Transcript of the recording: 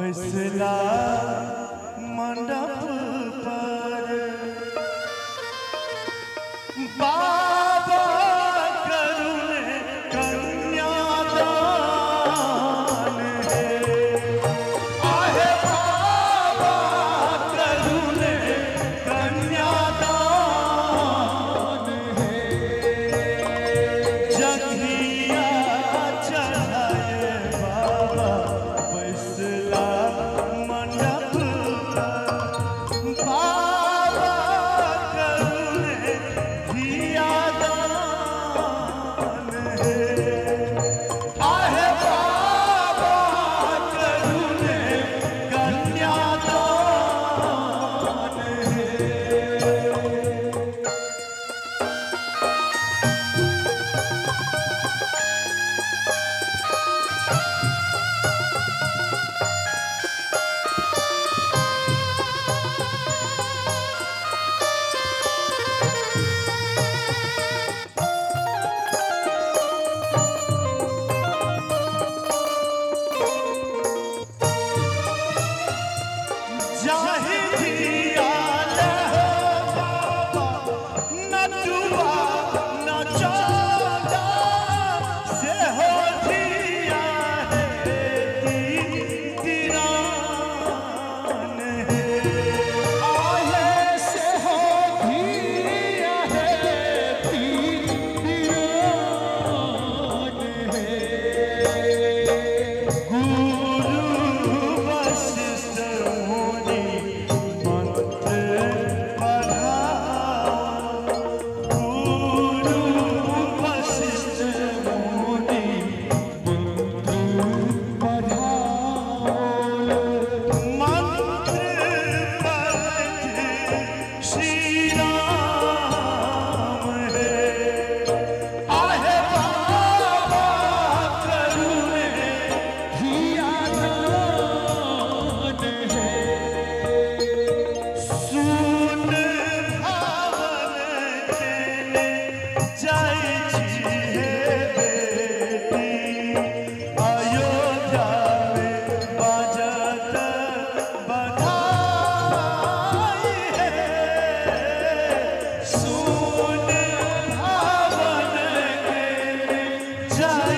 बैसला मंडप पर बाबा करुणे कन्यादान है। आहे बाबा करुणे कन्यादान है। जंघिया चढ़ाए बाबा बैसला मंडप पर बाबा करुणे धियादान है। आहे बाबा करुणे कन्यादान है। जाहि दिया लहो बाबा नचुआ नचौदा से हो दिया है तीरान है। आये से हो दिया है तीरान है। गुरु वशिष्ठ मुनि मंत्र पढ़ाओ। गुरु वशिष्ठ मुनि मंत्र पढ़ते श्री राम है। आहे बाबा करुणे धियादान है। सुन भावन केने जाय छी हे बेटी। अयोध्या में बाजत बधाई है। सुन भावन केने जाय